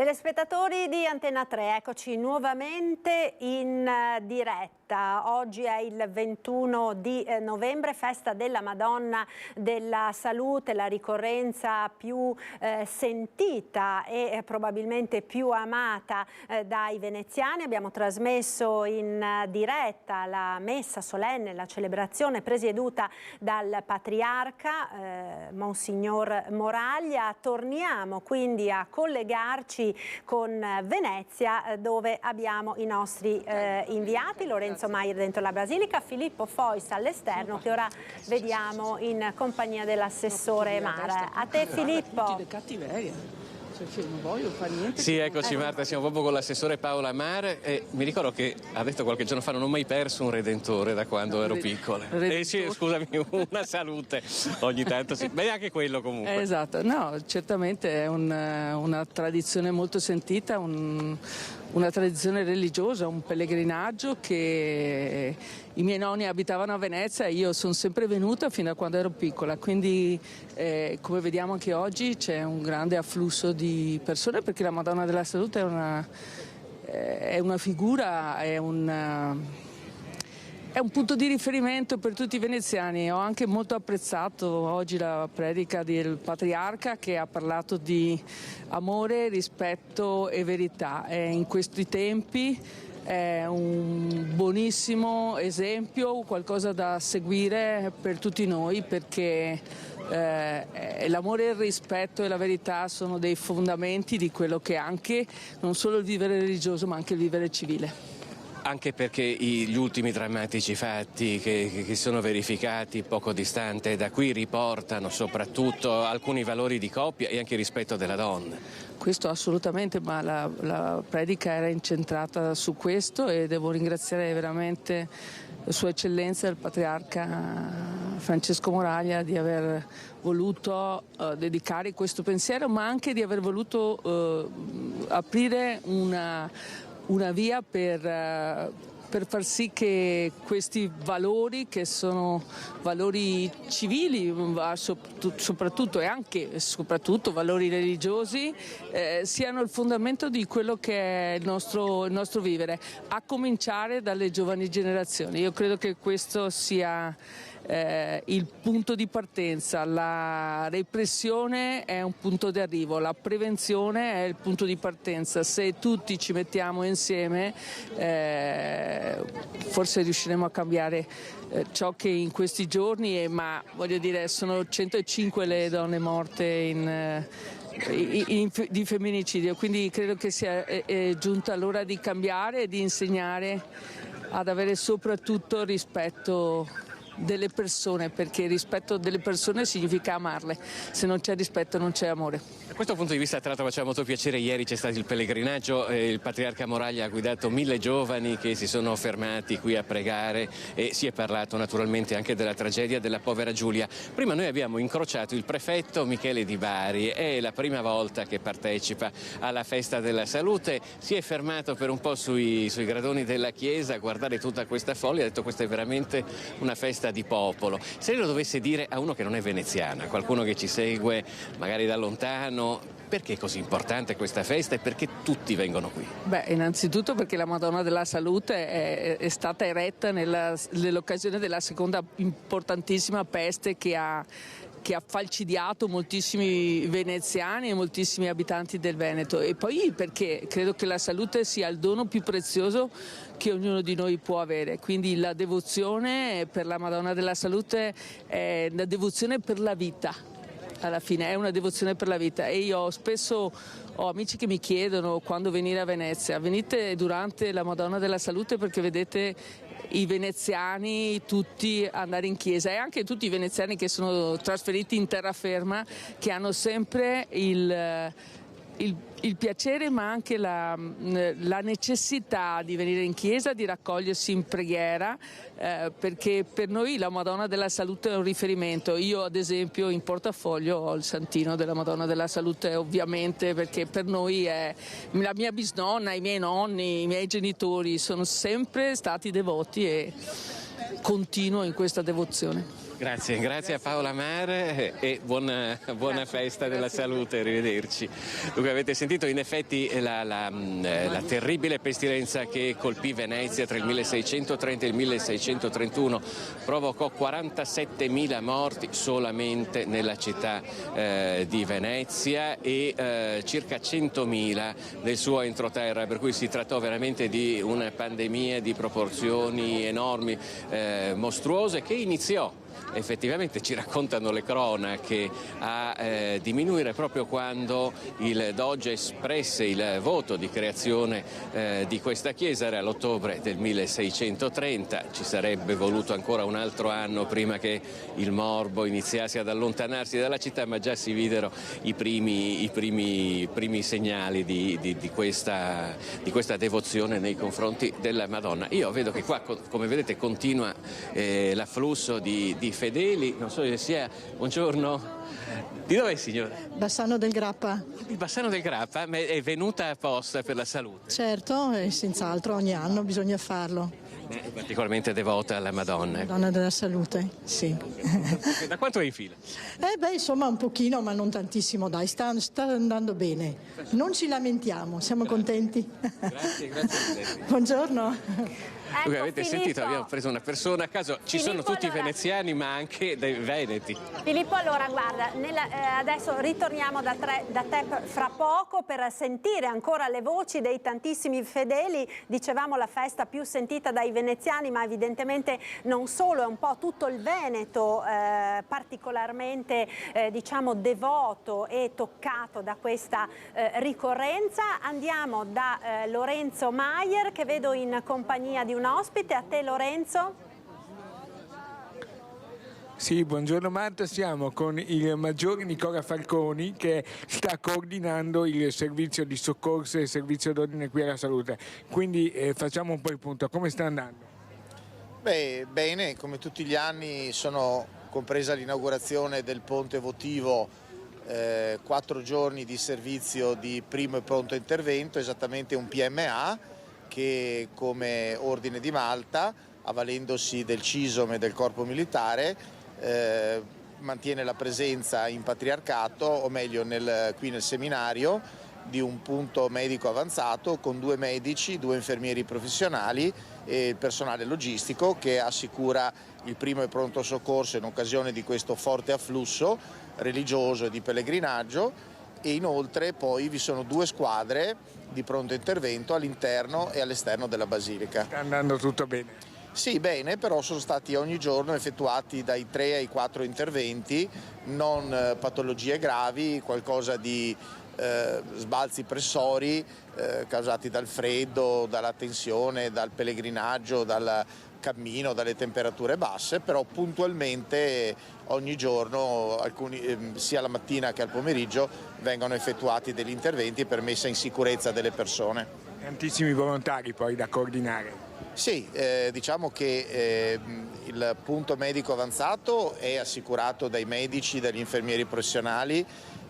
Telespettatori di Antenna 3, eccoci nuovamente in diretta. Oggi è il 21 di novembre, festa della Madonna della Salute, la ricorrenza più sentita e probabilmente più amata dai veneziani. Abbiamo trasmesso in diretta la messa solenne, la celebrazione presieduta dal patriarca Monsignor Moraglia. Torniamo quindi a collegarci con Venezia, dove abbiamo i nostri inviati, Lorenzo Maier dentro la Basilica, Filippo Fois all'esterno, che ora vediamo in compagnia dell'assessore Mara. A te Filippo. Non voglio fare niente. Sì, eccoci Marta, siamo proprio con l'assessore Paola Mare e mi ricordo che ha detto qualche giorno fa: non ho mai perso un redentore da quando ero piccola. Sì, scusami, una salute ogni tanto, sì. Beh, anche quello comunque. Esatto, no, certamente è una tradizione molto sentita, una tradizione religiosa, un pellegrinaggio che i miei nonni abitavano a Venezia e io sono sempre venuta fino a quando ero piccola, quindi come vediamo anche oggi c'è un grande afflusso di persone, perché la Madonna della Salute è una figura, è un punto di riferimento per tutti i veneziani. Ho anche molto apprezzato oggi la predica del patriarca, che ha parlato di amore, rispetto e verità. In questi tempi è un buonissimo esempio, qualcosa da seguire per tutti noi, perché l'amore, il rispetto e la verità sono dei fondamenti di quello che è anche non solo il vivere religioso ma anche il vivere civile. Anche perché gli ultimi drammatici fatti che sono verificati poco distante da qui riportano soprattutto alcuni valori di coppia e anche il rispetto della donna. Questo assolutamente, ma la predica era incentrata su questo e devo ringraziare veramente Sua Eccellenza il Patriarca Francesco Moraglia di aver voluto dedicare questo pensiero, ma anche di aver voluto aprire una via per far sì che questi valori, che sono valori civili soprattutto e anche e soprattutto valori religiosi, siano il fondamento di quello che è il nostro vivere, a cominciare dalle giovani generazioni. Io credo che questo sia il punto di partenza. La repressione è un punto di arrivo, la prevenzione è il punto di partenza. Se tutti ci mettiamo insieme forse riusciremo a cambiare ciò che in questi giorni, ma voglio dire, sono 105 le donne morte di femminicidio, quindi credo che sia giunta l'ora di cambiare e di insegnare ad avere soprattutto rispetto delle persone, perché il rispetto delle persone significa amarle. Se non c'è rispetto non c'è amore. Da questo punto di vista, tra l'altro, faceva molto piacere, ieri c'è stato il pellegrinaggio, il patriarca Moraglia ha guidato 1000 giovani che si sono fermati qui a pregare e si è parlato naturalmente anche della tragedia della povera Giulia. Prima noi abbiamo incrociato il prefetto Michele Di Bari, è la prima volta che partecipa alla festa della salute, si è fermato per un po' sui gradoni della chiesa a guardare tutta questa folla e ha detto: questa è veramente una festa di popolo. Se lo dovesse dire a uno che non è veneziana, qualcuno che ci segue magari da lontano, perché è così importante questa festa e perché tutti vengono qui? Beh, innanzitutto perché la Madonna della Salute è stata eretta nell'occasione della seconda importantissima peste che ha falcidiato moltissimi veneziani e moltissimi abitanti del Veneto, e poi perché credo che la salute sia il dono più prezioso che ognuno di noi può avere, quindi la devozione per la Madonna della Salute è una devozione per la vita. Alla fine è una devozione per la vita, e io spesso ho amici che mi chiedono quando venire a Venezia. Venite durante la Madonna della Salute, perché vedete i veneziani tutti andare in chiesa, e anche tutti i veneziani che sono trasferiti in terraferma, che hanno sempre il piacere ma anche la necessità di venire in chiesa, di raccogliersi in preghiera, perché per noi la Madonna della Salute è un riferimento. Io ad esempio in portafoglio ho il santino della Madonna della Salute, ovviamente, perché per noi è la mia bisnonna, i miei nonni, i miei genitori sono sempre stati devoti e continuo in questa devozione. Grazie a Paola Mare e buona festa della salute, arrivederci. Dunque avete sentito in effetti la terribile pestilenza che colpì Venezia tra il 1630 e il 1631, provocò 47.000 morti solamente nella città di Venezia e circa 100.000 nel suo entroterra, per cui si trattò veramente di una pandemia di proporzioni enormi, mostruose, che iniziò, effettivamente ci raccontano le cronache, a diminuire proprio quando il Doge espresse il voto di creazione di questa chiesa. Era l'ottobre del 1630, ci sarebbe voluto ancora un altro anno prima che il morbo iniziasse ad allontanarsi dalla città, ma già si videro i primi segnali di questa devozione nei confronti della Madonna. Io vedo che qua, come vedete, continua l'afflusso di fedeli, non so se sia... Buongiorno. Di dove è, signora? Bassano del Grappa. Il Bassano del Grappa, ma è venuta apposta per la salute? Certo, e senz'altro ogni anno bisogna farlo. È particolarmente devota alla Madonna. Madonna della Salute, sì. Da quanto è in fila? Insomma un pochino, ma non tantissimo, dai, sta andando bene. Non ci lamentiamo, siamo contenti. Grazie. Buongiorno. Ecco, avete sentito, abbiamo preso una persona a caso, ci sono tutti allora, veneziani ma anche dei veneti. Filippo, allora guarda, adesso ritorniamo da te fra poco per sentire ancora le voci dei tantissimi fedeli. Dicevamo la festa più sentita dai veneziani, ma evidentemente non solo, è un po' tutto il Veneto particolarmente diciamo devoto e toccato da questa ricorrenza. Andiamo da Lorenzo Maier, che vedo in compagnia di un ospite. A te, Lorenzo. Sì, buongiorno Marta, siamo con il maggiore Nicola Falconi che sta coordinando il servizio di soccorso e il servizio d'ordine qui alla salute. Quindi facciamo un po' il punto, come sta andando? Beh, bene, come tutti gli anni sono compresa l'inaugurazione del ponte votivo, 4 giorni di servizio di primo e pronto intervento, esattamente un PMA, che come Ordine di Malta, avvalendosi del CISOM e del Corpo Militare, mantiene la presenza in Patriarcato, o meglio qui nel seminario, di un punto medico avanzato con 2 medici, 2 infermieri professionali e il personale logistico che assicura il primo e pronto soccorso in occasione di questo forte afflusso religioso e di pellegrinaggio. E inoltre poi vi sono 2 squadre di pronto intervento all'interno e all'esterno della Basilica. Sta andando tutto bene? Sì, bene, però sono stati ogni giorno effettuati dai 3 ai 4 interventi, non patologie gravi, qualcosa di sbalzi pressori causati dal freddo, dalla tensione, dal pellegrinaggio, dal cammino, dalle temperature basse, però puntualmente ogni giorno, sia la mattina che al pomeriggio, vengono effettuati degli interventi per messa in sicurezza delle persone. Tantissimi volontari poi da coordinare. Sì, diciamo che il punto medico avanzato è assicurato dai medici, dagli infermieri professionali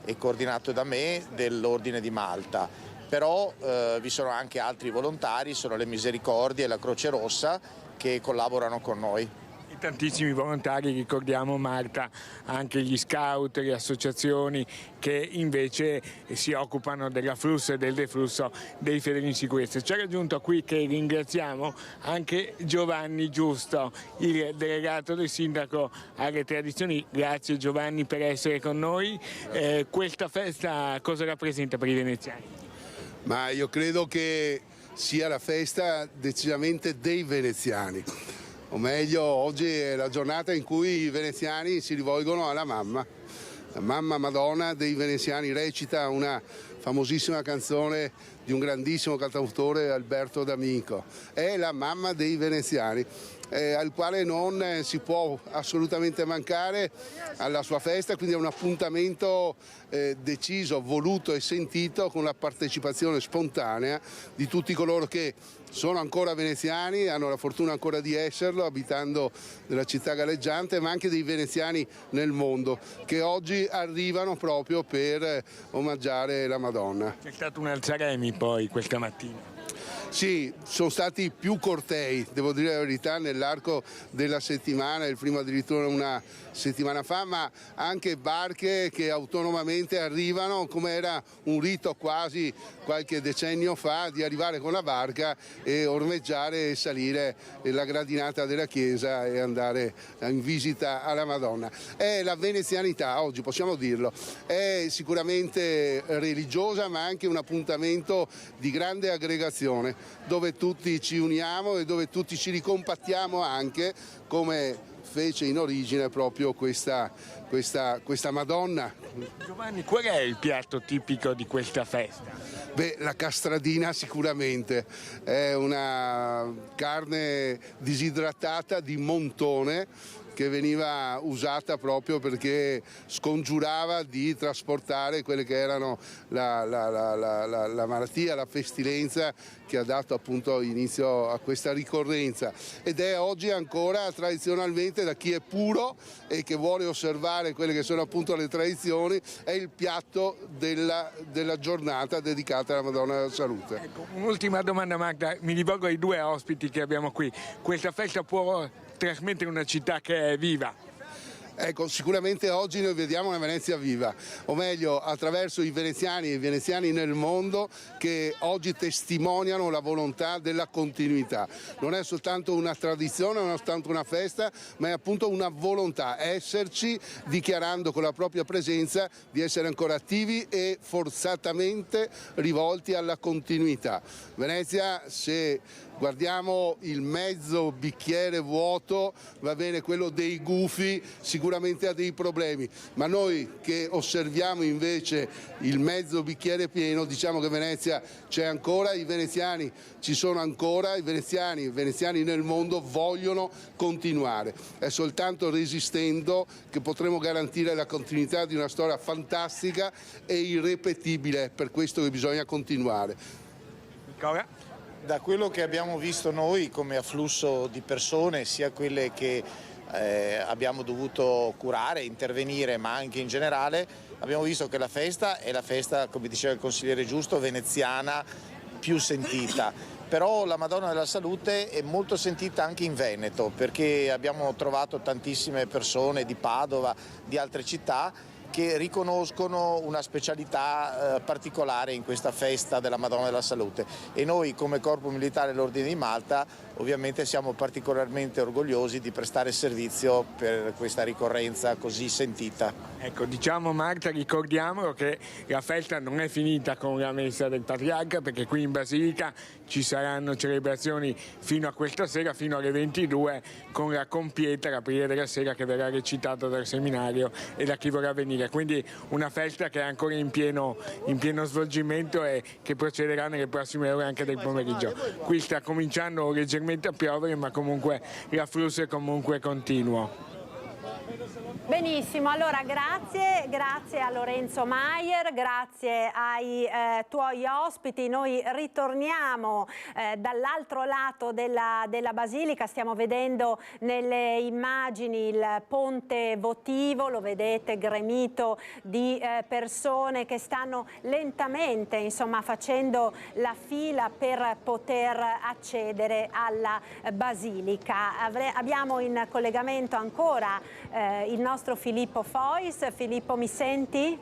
e coordinato da me dell'Ordine di Malta. Però vi sono anche altri volontari, sono le Misericordie e la Croce Rossa che collaborano con noi. I tantissimi volontari, ricordiamo Marta, anche gli scout, le associazioni che invece si occupano dell'afflusso e del deflusso dei fedeli in sicurezza. Ci ha raggiunto qui, che ringraziamo, anche Giovanni Giusto, il delegato del sindaco alle tradizioni. Grazie Giovanni per essere con noi. Questa festa cosa rappresenta per i veneziani? Ma io credo che sia la festa decisamente dei veneziani, o meglio oggi è la giornata in cui i veneziani si rivolgono alla mamma. La mamma Madonna dei veneziani recita una famosissima canzone di un grandissimo cantautore, Alberto D'Amico. È la mamma dei veneziani, al quale non si può assolutamente mancare alla sua festa, quindi è un appuntamento deciso, voluto e sentito, con la partecipazione spontanea di tutti coloro che sono ancora veneziani, hanno la fortuna ancora di esserlo, abitando nella città galleggiante, ma anche dei veneziani nel mondo, che oggi arrivano proprio per omaggiare la Madonna. C'è stato un alzaremi poi questa mattina. Sì, sono stati più cortei, devo dire la verità, nell'arco della settimana, il primo addirittura una settimana fa, ma anche barche che autonomamente arrivano, come era un rito quasi qualche decennio fa, di arrivare con la barca e ormeggiare e salire la gradinata della chiesa e andare in visita alla Madonna. È la venezianità, oggi possiamo dirlo, è sicuramente religiosa ma anche un appuntamento di grande aggregazione, dove tutti ci uniamo e dove tutti ci ricompattiamo, anche come fece in origine proprio questa Madonna. Giovanni, qual è il piatto tipico di questa festa? Beh, la castradina sicuramente, è una carne disidratata di montone che veniva usata proprio perché scongiurava di trasportare quelle che erano la malattia, la pestilenza che ha dato appunto inizio a questa ricorrenza, ed è oggi ancora tradizionalmente, da chi è puro e che vuole osservare quelle che sono appunto le tradizioni, è il piatto della giornata dedicata alla Madonna della Salute. Ecco, un'ultima domanda, Magda, mi rivolgo ai due ospiti che abbiamo qui. Questa festa può trasmettere una città che è viva? Ecco, sicuramente oggi noi vediamo una Venezia viva, o meglio attraverso i veneziani e i veneziani nel mondo, che oggi testimoniano la volontà della continuità. Non è soltanto una tradizione, non è soltanto una festa, ma è appunto una volontà, esserci, dichiarando con la propria presenza di essere ancora attivi e forzatamente rivolti alla continuità. Venezia, se guardiamo il mezzo bicchiere vuoto, va bene, quello dei gufi sicuramente ha dei problemi, ma noi che osserviamo invece il mezzo bicchiere pieno diciamo che Venezia c'è ancora, i veneziani ci sono ancora, i veneziani nel mondo vogliono continuare. È soltanto resistendo che potremo garantire la continuità di una storia fantastica e irripetibile, per questo che bisogna continuare. Nicola? Da quello che abbiamo visto noi come afflusso di persone, sia quelle che abbiamo dovuto curare, intervenire, ma anche in generale, abbiamo visto che la festa è la festa, come diceva il consigliere Giusto, veneziana più sentita. Però la Madonna della Salute è molto sentita anche in Veneto, perché abbiamo trovato tantissime persone di Padova, di altre città, che riconoscono una specialità particolare in questa festa della Madonna della Salute, e noi come Corpo Militare dell'Ordine di Malta ovviamente siamo particolarmente orgogliosi di prestare servizio per questa ricorrenza così sentita. Ecco, diciamo Marta, ricordiamolo che la festa non è finita con la messa del Patriarca, perché qui in Basilica ci saranno celebrazioni fino a questa sera, fino alle 22, con la compieta, la preghiera della sera, che verrà recitata dal seminario e da chi vorrà venire. Quindi una festa che è ancora in pieno svolgimento e che procederà nelle prossime ore anche del pomeriggio. Qui sta cominciando leggermente a piovere, ma comunque l'afflusso è comunque continuo. Benissimo, allora grazie a Lorenzo Maier, grazie ai tuoi ospiti. Noi ritorniamo dall'altro lato della Basilica, stiamo vedendo nelle immagini il ponte votivo, lo vedete gremito di persone che stanno lentamente, insomma, facendo la fila per poter accedere alla Basilica. Abbiamo in collegamento ancora il nostro Filippo Fois. Filippo, mi senti?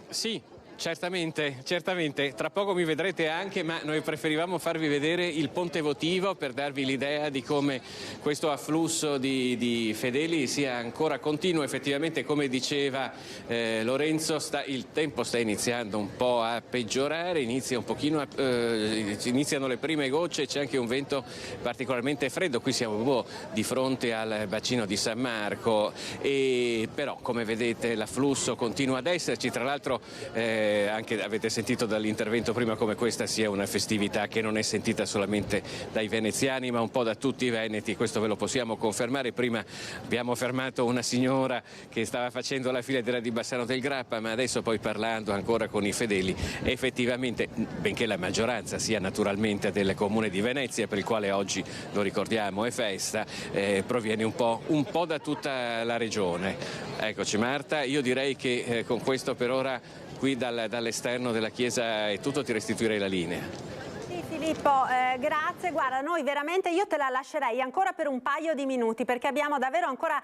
Sì. Certamente, tra poco mi vedrete anche, ma noi preferivamo farvi vedere il ponte votivo per darvi l'idea di come questo afflusso di fedeli sia ancora continuo. Effettivamente, come diceva Lorenzo, il tempo sta iniziando un po' a peggiorare, iniziano le prime gocce, c'è anche un vento particolarmente freddo. Qui siamo proprio di fronte al bacino di San Marco, però come vedete l'afflusso continua ad esserci. Tra l'altro anche avete sentito dall'intervento prima come questa sia una festività che non è sentita solamente dai veneziani ma un po' da tutti i veneti, questo ve lo possiamo confermare. Prima abbiamo fermato una signora che stava facendo la fila di Bassano del Grappa, ma adesso poi parlando ancora con i fedeli, effettivamente, benché la maggioranza sia naturalmente del Comune di Venezia, per il quale oggi, lo ricordiamo, è festa, proviene un po' da tutta la regione. Eccoci Marta, io direi che con questo per ora qui dall'esterno della chiesa è tutto, ti restituirei la linea. Sì, Filippo, grazie. Guarda, noi veramente, io te la lascerei ancora per un paio di minuti perché abbiamo davvero ancora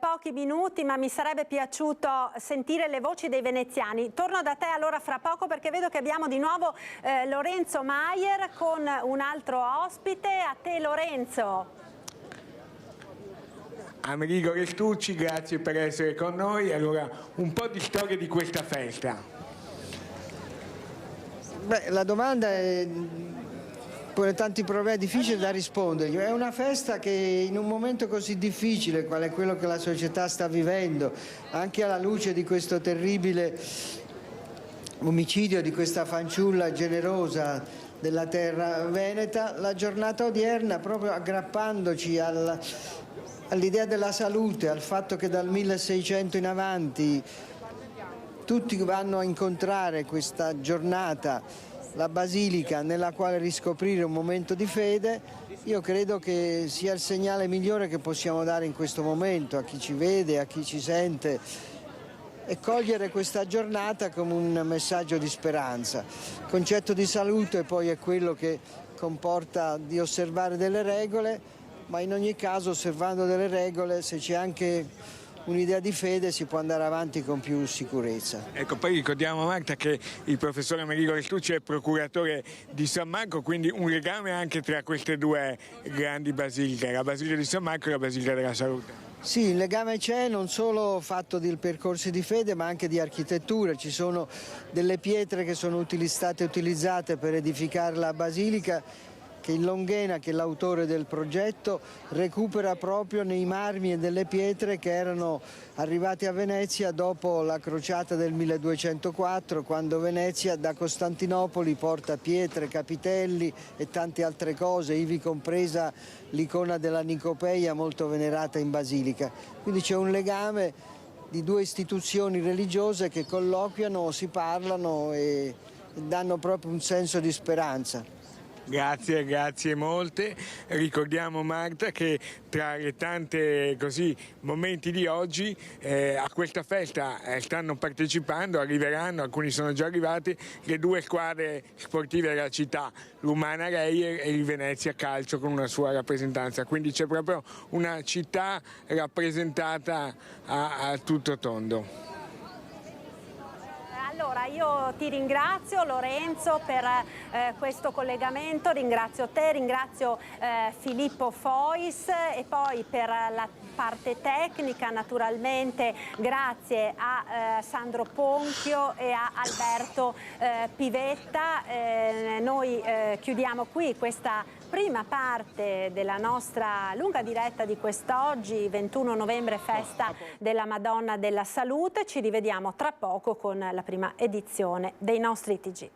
pochi minuti, ma mi sarebbe piaciuto sentire le voci dei veneziani. Torno da te allora fra poco perché vedo che abbiamo di nuovo Lorenzo Maier con un altro ospite. A te Lorenzo. Amerigo Restucci, grazie per essere con noi. Allora, un po' di storia di questa festa. Beh, la domanda pone tanti problemi, è difficile da rispondergli. È una festa che in un momento così difficile, qual è quello che la società sta vivendo, anche alla luce di questo terribile omicidio di questa fanciulla generosa della terra veneta, la giornata odierna, proprio aggrappandoci all'idea della salute, al fatto che dal 1600 in avanti tutti vanno a incontrare questa giornata, la Basilica, nella quale riscoprire un momento di fede. Io credo che sia il segnale migliore che possiamo dare in questo momento a chi ci vede, a chi ci sente, e cogliere questa giornata come un messaggio di speranza. Il concetto di salute poi è quello che comporta di osservare delle regole, ma in ogni caso, osservando delle regole, se c'è anche un'idea di fede, si può andare avanti con più sicurezza. Ecco, poi ricordiamo Marta che il professore Amerigo Restucci è procuratore di San Marco, quindi un legame anche tra queste due grandi basiliche, la Basilica di San Marco e la Basilica della Salute. Sì, il legame c'è, non solo fatto di percorsi di fede ma anche di architettura. Ci sono delle pietre che sono state utilizzate per edificare la basilica, che il Longhena, che è l'autore del progetto, recupera proprio nei marmi e delle pietre che erano arrivati a Venezia dopo la crociata del 1204, quando Venezia da Costantinopoli porta pietre, capitelli e tante altre cose, ivi compresa l'icona della Nicopeia molto venerata in basilica. Quindi c'è un legame di due istituzioni religiose che colloquiano, si parlano e danno proprio un senso di speranza. Grazie, grazie molte. Ricordiamo Marta che tra le tante momenti di oggi a questa festa stanno partecipando, arriveranno, alcuni sono già arrivati, le due squadre sportive della città, l'Umana Reyer e il Venezia Calcio con una sua rappresentanza, quindi c'è proprio una città rappresentata a tutto tondo. Allora io ti ringrazio Lorenzo per questo collegamento, ringrazio te, ringrazio Filippo Fois e poi per la parte tecnica naturalmente grazie a Sandro Ponchio e a Alberto Pivetta. Noi chiudiamo qui questa prima parte della nostra lunga diretta di quest'oggi, 21 novembre, festa della Madonna della Salute. Ci rivediamo tra poco con la prima edizione dei nostri TG.